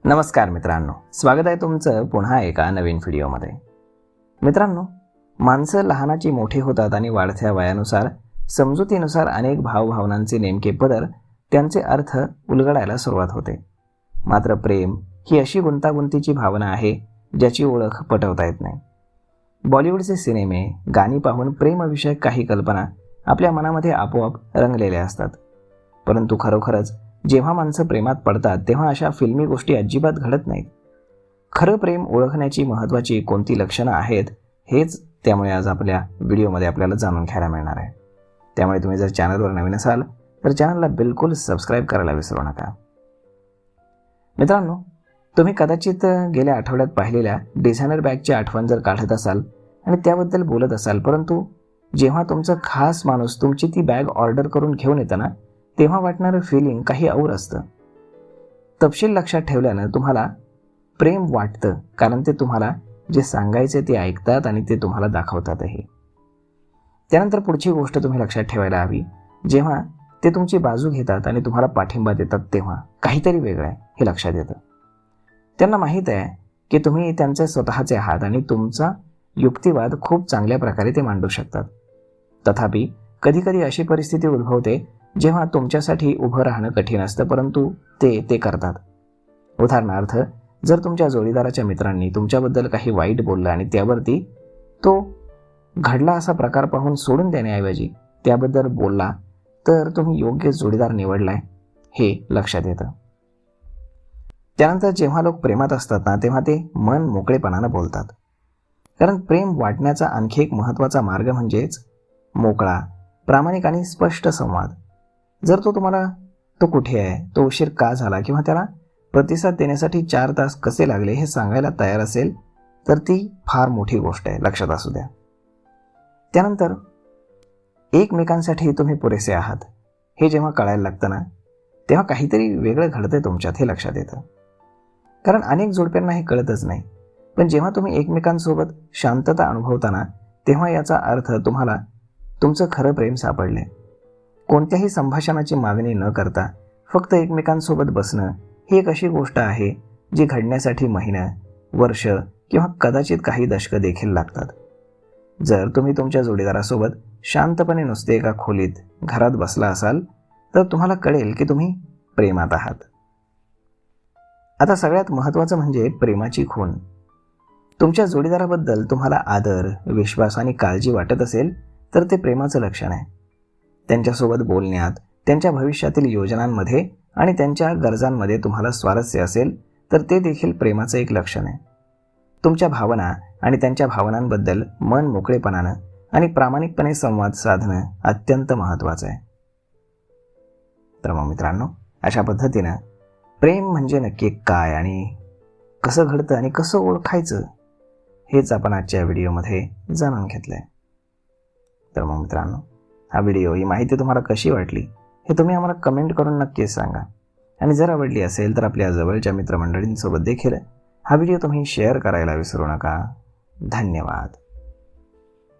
नमस्कार मित्रांनो, स्वागत आहे तुमचं पुन्हा एका नवीन व्हिडिओमध्ये. मित्रांनो, माणसं लहानाची मोठी होतात आणि वाढत्या वयानुसार समजुतीनुसार अनेक भावभावनांचे नेमके पदर त्यांचे अर्थ उलगडायला सुरुवात होते. मात्र प्रेम ही अशी गुंतागुंतीची भावना आहे ज्याची ओळख पटवता येत नाही. बॉलिवूडचे सिनेमे, गाणी पाहून प्रेमविषयक काही कल्पना आपल्या मनामध्ये आपोआप रंगलेल्या असतात. परंतु खरोखरच जेव्हा माणसं प्रेमात पडतात तेव्हा अशा फिल्मी गोष्टी अजिबात घडत नाहीत. खरं प्रेम ओळखण्याची महत्त्वाची कोणती लक्षणं आहेत हेच त्यामुळे आज आपल्या व्हिडिओमध्ये आपल्याला जाणून घ्यायला मिळणार आहे. त्यामुळे तुम्ही जर चॅनलवर नवीन असाल तर चॅनलला बिलकुल सबस्क्राईब करायला विसरू नका. मित्रांनो, तुम्ही कदाचित गेल्या आठवड्यात पाहिलेल्या डिझायनर बॅगची आठवण जर काढत असाल आणि त्याबद्दल बोलत असाल, परंतु जेव्हा तुमचं खास माणूस तुमची ती बॅग ऑर्डर करून घेऊन येतं ना, तेव्हा वाटणारं फिलिंग काही और असतं. तपशील लक्षात ठेवल्यानं तुम्हाला प्रेम वाटतं, कारण ते तुम्हाला जे सांगायचे ते ऐकतात आणि ते तुम्हाला दाखवतातही. त्यानंतर पुढची गोष्ट तुम्ही लक्षात ठेवायला हवी, जेव्हा ते तुमची बाजू घेतात आणि तुम्हाला पाठिंबा देतात तेव्हा काहीतरी वेगळं आहे हे लक्षात येतं. त्यांना माहीत आहे की तुम्ही त्यांचे स्वतःचे आहात आणि तुमचा युक्तिवाद खूप चांगल्या प्रकारे ते मांडू शकतात. तथापि कधीकधी अशी परिस्थिती उद्भवते जेव्हा तुमच्यासाठी उभं राहणं कठीण असतं, परंतु ते करतात. उदाहरणार्थ, जर तुमच्या जोडीदाराच्या मित्रांनी तुमच्याबद्दल काही वाईट बोललं आणि त्यावरती तो घडला असा प्रकार पाहून सोडून देण्याऐवजी त्याबद्दल बोलला, तर तुम्ही योग्य जोडीदार निवडलाय हे लक्षात येतं. त्यानंतर जेव्हा लोक प्रेमात असतात ना, तेव्हा ते मन मोकळेपणानं बोलतात. कारण प्रेम वाटण्याचा आणखी एक महत्त्वाचा मार्ग म्हणजेच मोकळा, प्रामाणिक आणि स्पष्ट संवाद. जर तो कुठे आहे, तो उशीर का झाला किंवा त्याला प्रतिसाद देण्यासाठी 4 तास कसे लागले हे सांगायला तयार असेल तर ती फार मोठी गोष्ट आहे, लक्षात असू द्या. त्यानंतर एकमेकांसाठी तुम्ही पुरेसे आहात हे जेव्हा कळायला लागतं ना, तेव्हा काहीतरी वेगळं घडतंय तुमच्यात हे लक्षात येतं. कारण अनेक जोडप्यांना हे कळतच नाही, पण जेव्हा तुम्ही एकमेकांसोबत शांतता अनुभवताना तेव्हा याचा अर्थ तुम्हाला तुमचं खरं प्रेम सापडले. कोणत्याही संभाषणाची मागणी न करता फक्त एकमेकांसोबत बसणं ही एक अशी गोष्ट आहे जी घडण्यासाठी महिना, वर्ष किंवा कदाचित काही दशकं देखील लागतात. जर तुम्ही तुमच्या जोडीदारासोबत शांतपणे नुसते एका खोलीत घरात बसला असाल तर तुम्हाला कळेल की तुम्ही प्रेमात आहात. आता सगळ्यात महत्त्वाचं म्हणजे प्रेमाची खूण. तुमच्या जोडीदाराबद्दल तुम्हाला आदर, विश्वास आणि काळजी वाटत असेल तर ते प्रेमाचं लक्षण आहे. त्यांच्यासोबत बोलण्यात, त्यांच्या भविष्यातील योजनांमध्ये आणि त्यांच्या गरजांमध्ये तुम्हाला स्वारस्य असेल तर ते देखील प्रेमाचं एक लक्षण आहे. तुमच्या भावना आणि त्यांच्या भावनांबद्दल मन मोकळेपणानं आणि प्रामाणिकपणे संवाद साधणं अत्यंत महत्त्वाचं आहे. तर मग मित्रांनो, अशा पद्धतीनं प्रेम म्हणजे नक्की काय आणि कसं घडतं आणि कसं ओळखायचं हेच आपण आजच्या व्हिडिओमध्ये जाणून घेतलं आहे. तर मग मित्रांनो, हा व्हिडिओ, ही माहिती तुम्हाला कशी वाटली हे तुम्ही आम्हाला कमेंट करून नक्कीच सांगा. आणि जर आवडली असेल तर आपल्या जवळच्या मित्रमंडळींसोबत देखील हा व्हिडिओ तुम्ही शेअर करायला विसरू नका. धन्यवाद.